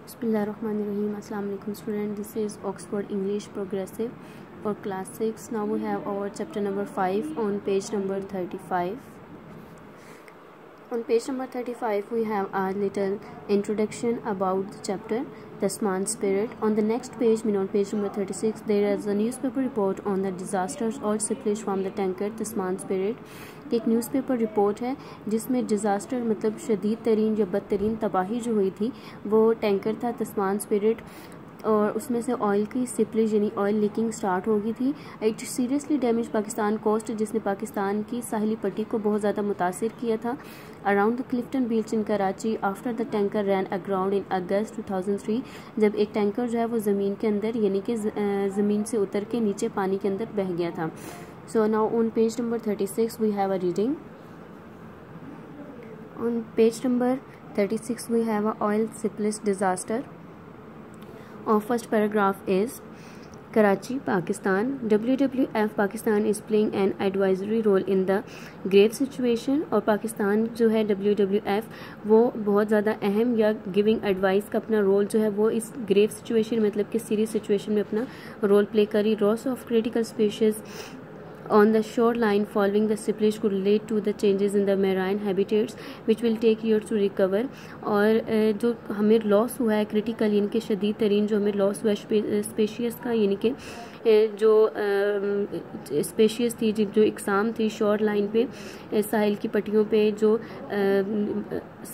Bismillahirrahmanirrahim. Assalamu alaikum student. This is Oxford English Progressive for class 6. Now we have our chapter number 5 on page number 35. On page number 35 we have a little introduction about the chapter Tasman Spirit. On the next page, on page number 36, there is a newspaper report on the disasters or slippage from the tanker Tasman Spirit. एक newspaper report है जिसमें disaster मतलब शदीद तरीन या बदतरीन तबाही जो हुई थी वो टैंकर था तस्मान स्पिरिट, और उसमें से ऑयल की सिपलेज यानी ऑयल लीकिंग स्टार्ट हो गई थी. It seriously damage Pakistan coast, जिसने पाकिस्तान की साहिली पट्टी को बहुत ज़्यादा मुतासिर किया था. Around the Clifton beach in Karachi after the tanker ran aground in August 2003, जब एक टैंकर जो है वो ज़मीन के अंदर यानी कि ज़मीन से उतर के नीचे पानी के अंदर बह गया था. So now on page number 36 we have a reading. On page number 36 we have a oil spillage disaster. Our first paragraph is Karachi, Pakistan. WWF Pakistan is playing an advisory role in the grave situation. और पाकिस्तान जो है WWF वो बहुत ज़्यादा अहम या giving advice का अपना रोल जो है वो इस ग्रेव सिचुएशन मतलब कि सीरियस सिचुएशन में अपना रोल प्ले करी. Loss of critical species on the shoreline following the slippage could lead to the changes in the marine habitats which will take years to recover. और जो हमें loss हुआ है क्रिटिकल यानी कि शदीद तरीन जो हमें लॉस हुआ है स्पेशियस का यानी कि जो स्पेशियस थी जो इकसाम थी शोर लाइन पे साहिल की पट्टियों पे जो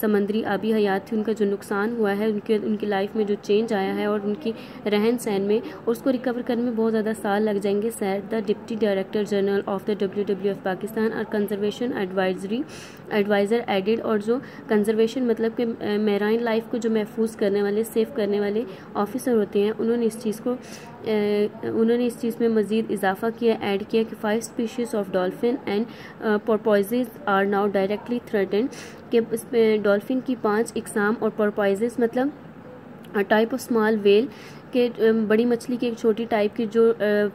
समंदरी आबी हयात थी उनका जो नुकसान हुआ है उनकी लाइफ में जो चेंज आया है और उनकी रहन सहन में उसको रिकवर करने में बहुत ज़्यादा साल लग जाएंगे. Sad the deputy director general of the WWF Pakistan और कंजर्वेशन एडवाइज़र एडिड. और जो कंजर्वेशन मतलब कि मैराइन लाइफ को जो महफूज करने वाले सेफ करने वाले ऑफिसर होते हैं उन्होंने इस चीज़ में मज़ीद इजाफा किया, ऐड किया कि 5 species of dolphin and porpoises are now directly threatened. कि डॉल्फिन की 5 इकसाम और पोर्पोइजेज मतलब टाइप ऑफ स्मॉल वेल के बड़ी मछली की एक छोटी टाइप की जो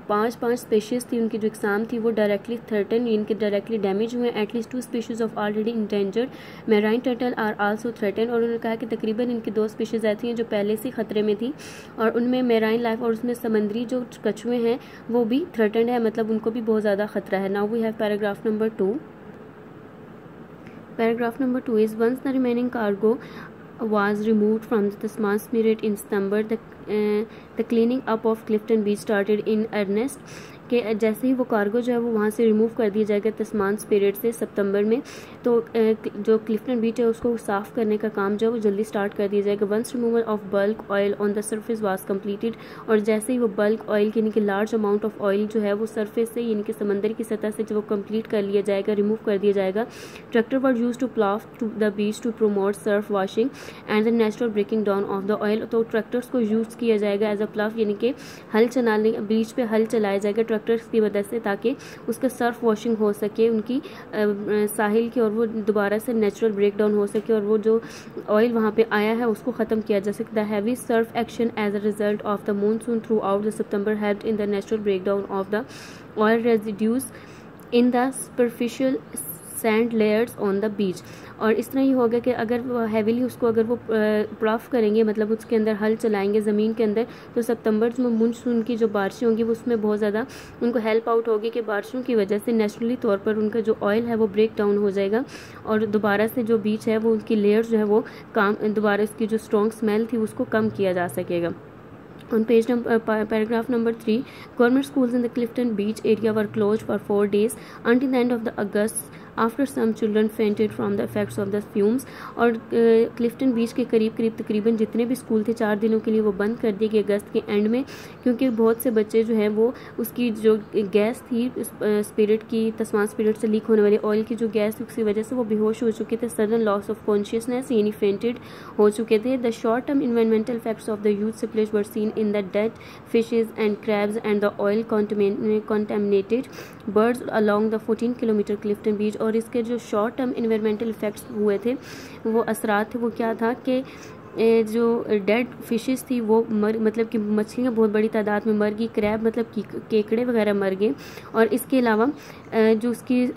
5 स्पीशीज़ थी उनकी जो इकसाम थी वो डायरेक्टली थ्रेटन इनके डायरेक्टली डैमेज हुए. At least 2 species of already endangered marine turtle are also threaten. और उन्होंने कहा कि तकरीबन इनकी 2 स्पीशीज़ ऐसी हैं जो पहले से खतरे में थी और उनमें मैराइन लाइफ और उसमें समुद्री जो कछुए हैं वो भी थ्रेटन है, मतलब उनको भी बहुत ज़्यादा खतरा है. Now we have paragraph number 2. Paragraph number 2 is once the remaining cargo was removed from the Tasman Spirit in September, the cleaning up of Clifton Beach started in earnest. कि जैसे ही वो कार्गो जो है वो वहाँ से रिमूव कर दिया जाएगा तस्मान स्पिरिट से सितंबर में, तो जो क्लिफ्टन बीच है उसको साफ़ करने का काम जो है वो जल्दी स्टार्ट कर दिया जाएगा. Once removal of bulk oil on the surface was completed. और जैसे ही वो बल्क ऑयल यानी कि लार्ज अमाउंट ऑफ ऑयल जो है वो सरफेस से यानी कि समंदर की सतह से जो वो कंप्लीट कर लिया जाएगा रिमूव कर दिया जाएगा. Tractor were use to plough to the beach to promote surf washing and the natural breaking down of the oil. तो ट्रैक्टर्स को यूज़ किया जाएगा एज अ प्लाव यानी कि हल चलाने बीच पे हल चलाया जाएगा ट्रैक्टर्स की मदद से ताकि उसका सर्फ वॉशिंग हो सके उनकी साहिल की और वो दोबारा से नेचुरल ब्रेक डाउन हो सके और वो जो ऑयल वहाँ पे आया है उसको ख़त्म किया जा सके. The heavy surf action as a result of the monsoon throughout the September helped in the natural break down of the oil residues in the superficial sand layers on the beach. और इस तरह ही होगा कि अगर वो heavily उसको अगर वो प्लाफ करेंगे मतलब उसके अंदर हल चलाएंगे ज़मीन के अंदर, तो सितंबर में मानसून की जो बारिशें होंगी वो उसमें बहुत ज़्यादा उनको हेल्प आउट होगी कि बारिशों की वजह से नेचुरली तौर पर उनका जो ऑयल है वो ब्रेक डाउन हो जाएगा और दोबारा से जो बीच है वो उनकी लेयर्स जो है वो दोबारा उसकी जो स्ट्रॉन्ग स्मेल थी उसको कम किया जा सकेगा. On page number paragraph number 3, government schools in the Clifton Beach area were closed for 4 days until the end of the August after some children fainted from the effects of the fumes. और Clifton beach के करीब तकरीबन जितने भी school थे 4 दिनों के लिए वो बंद कर दिए गए अगस्त के एंड में, क्योंकि बहुत से बच्चे जो हैं वो उसकी जो गैस थी स्पिरिट की तस्मान स्पिरिट से लीक होने वाली ऑयल की जो गैस थी उसकी वजह से वो बेहोश हो चुके थे, सडन लॉस ऑफ कॉन्शियसनेस यानी फेंटेड हो चुके थे. The short term environmental effects of the huge spillage were seen in the dead fishes and crabs and the oil contaminated birds along the 14-kilometer Clifton Beach. और इसके जो short term environmental effects हुए थे वो असरात थे वो क्या था कि जो डेड फिशेस थी वो मतलब कि मछलियाँ बहुत बड़ी तादाद में मर गई, क्रैब मतलब केकड़े वगैरह मर गए, और इसके अलावा जो उसकी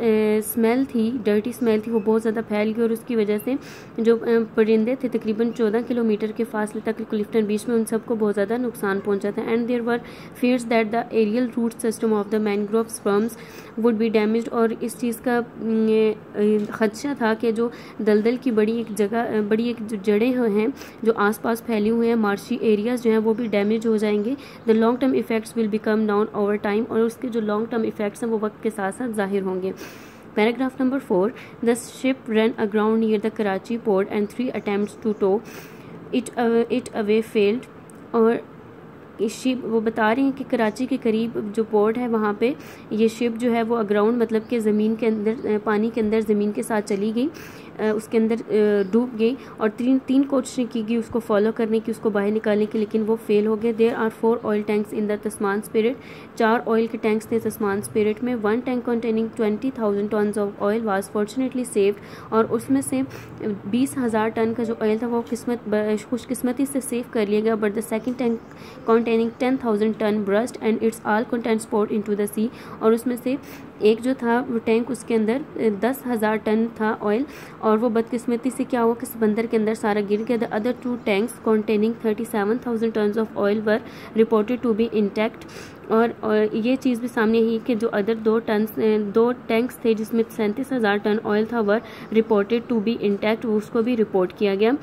स्मेल थी, डर्टी स्मेल थी, वो बहुत ज़्यादा फैल गई, और उसकी वजह से जो परिंदे थे तकरीबन 14 किलोमीटर के फासले तक क्लिफ्टन बीच में, उन सबको बहुत ज़्यादा नुकसान पहुंचा था। And there were fears that the aerial root system of the mangrove swamps would be damaged, और इस चीज़ का खदशा था कि जो दलदल की बड़ी एक जो जड़ें हैं जो आसपास फैली हुई हैं, मार्शी एरियाज जो हैं वो भी डैमेज हो जाएंगे। The long term effects will become noun over time, और उसके जो लॉन्ग टर्म इफेक्ट्स हैं वो वक्त के साथ साथ जाहिर होंगे। Paragraph number 4, the ship ran aground near the Karachi port and 3 attempts to tow it away failed, और इस शिप वो बता रहे हैं कि कराची के करीब जो पोर्ट है वहाँ पे ये शिप जो है वो अग्राउंड मतलब कि ज़मीन के अंदर, पानी के अंदर ज़मीन के साथ चली गई, उसके अंदर डूब गई, और तीन कोशिशें की गई उसको फॉलो करने की, उसको बाहर निकालने की, लेकिन वो फेल हो गए। There are 4 oil tanks in the Tasman Spirit, 4 oil के टैंक्स थे तस्मान स्पिरिट में। 1 tank containing 20,000 tons of oil was fortunately saved, और उसमें से 20,000 टन का जो ऑयल था वो खुशकिस्मती से सेव कर लिया गया। But the second tank containing 10,000 ton burst and its all contents poured into the sea, और उसमें से एक जो था वो टैंक उसके अंदर 10,000 टन था ऑयल, और वो बदकिस्मती से क्या हुआ कि समंदर के अंदर सारा गिर गया। The other 2 tanks containing 37,000 tons of oil were reported to be intact, और ये चीज़ भी सामने ही कि जो अदर 2 टैंक्स थे जिसमें 37,000 टन ऑयल था were reported to be intact, उसको भी रिपोर्ट किया गया।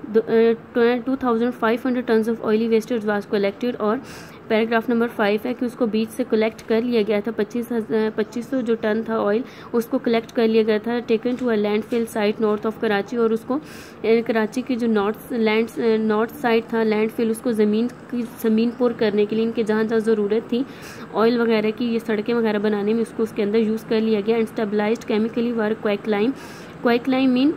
2,500 tons of oily wastage was collected, और पैराग्राफ नंबर 5 है कि उसको बीच से कलेक्ट कर लिया गया था। 2500 जो टन था ऑयल उसको कलेक्ट कर लिया गया था, taken to a landfill site north of Karachi, और उसको कराची की जो नॉर्थ साइड था लैंडफिल, उसको ज़मीन पुर करने के लिए इनके जहाँ जहाँ ज़रूरत थी ऑयल वगैरह की, ये सड़कें वगैरह बनाने में उसको उसके अंदर यूज़ कर लिया गया। And stabilised chemically were quicklime mean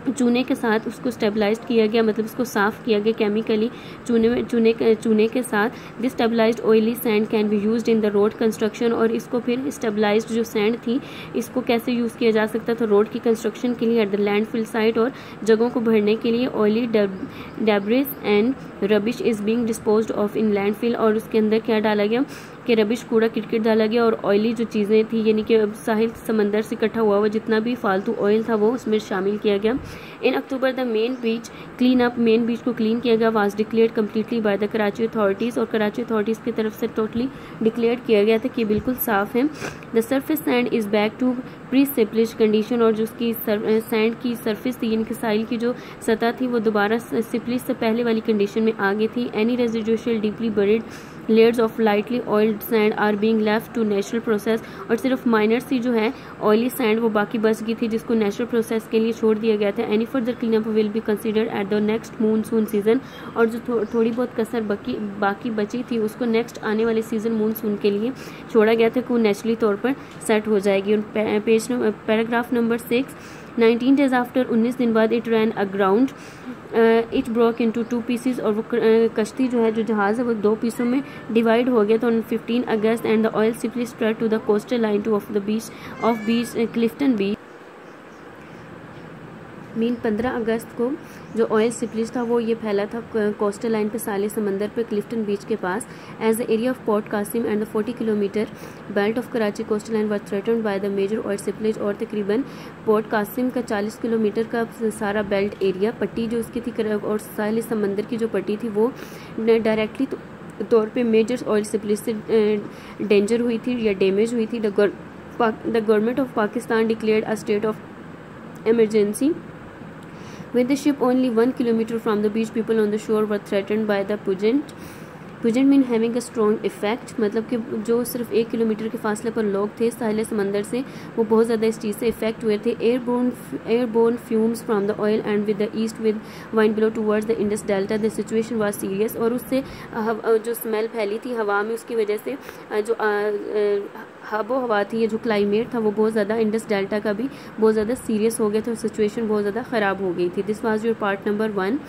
चूने के साथ उसको स्टेबलाइज्ड किया गया, मतलब उसको साफ़ किया गया केमिकली चूने के साथ। This stabilized oily sand can be used in the road construction, और इसको फिर स्टेबलाइज्ड जो सैंड थी इसको कैसे यूज़ किया जा सकता था रोड की कंस्ट्रक्शन के लिए एट द लैंडफिल साइट, और जगहों को भरने के लिए। Oily debris and rubbish is being disposed of in landfill, और उसके अंदर क्या डाला गया कि रबिश कूड़ा किटकिट डाला गया, और ऑयली जो चीज़ें थी यानी कि साहिल समंदर से इकट्ठा हुआ जितना भी फालतू ऑयल था वो उसमें शामिल किया गया। इन अक्टूबर द मेन बीच को क्लीन किया गया was declared completely by the Karachi authorities, और कराची अथॉरिटीज़ की तरफ से टोटली डिक्लेयर किया गया था कि बिल्कुल साफ़ है। The surface sand is back to pre spill condition, और जो उसकी सैंड की सरफेस थी यानी कि साइल की जो सतह थी वो दोबारा सिपलिश से पहले वाली कंडीशन में आ गई थी। Any residual deeply buried layers of lightly oiled sand are being left to natural process, और सिर्फ माइनर सी जो है ऑयली सैंड वो बाकी बच गई थी जिसको नेचुरल प्रोसेस के लिए छोड़ दिया गया था। Any further clean up will be considered at the next monsoon season, और जो थोड़ी बहुत कसर बाकी बची थी उसको नेक्स्ट आने वाले सीजन मूनसून के लिए छोड़ा गया था कि वो नेचुरली तौर पर सेट हो जाएगी। पैराग्राफ नंबर 6, 19 days आफ्टर 19 दिन बाद it ran aground, it broke into 2 pieces, और वो कश्ती जो है जो जहाज़ है वो 2 पीसों में डिवाइड हो गया था on 15 August, and the oil spill spread to the coastal line to of beach Clifton beach. Mean 15 August को जो ऑयल सिपलिश था वो ये फैला था कोस्टल लाइन पे साले समंदर पे क्लिफ्टन बीच के पास। As the area of port Qasim and the 40 kilometre belt of Karachi coastal line were threatened by the major oil spill, और तकरीबन पोर्ट कासिम का 40 किलोमीटर का सारा बेल्ट एरिया पट्टी जो उसकी थी और साले समंदर की जो पट्टी थी वो डायरेक्टली तौर पे मेजर ऑयल सिपलिश से डेंजर हुई थी या डैमेज हुई थी। The government of Pakistan declared a state of emergency. With the ship only 1 kilometer from the beach, people on the shore were threatened by the pugnant mean having a strong effect, मतलब कि जो सिर्फ 1 kilometre के फासले पर लोग थे साहिल समंदर से वो बहुत ज़्यादा इस चीज़ से इफेक्ट हुए थे। Airborne fumes from the oil and with the east with wind blow towards the Indus delta, the situation was serious, और उससे जो स्मेल फैली थी हवा में उसकी वजह से जो हवा हवा थी, जो क्लाइमेट था वो बहुत ज़्यादा इंडस डेल्टा का भी बहुत ज़्यादा सीरियस हो गया था और सिचुएशन बहुत ज़्यादा ख़राब हो गई थी। This was your part number 1।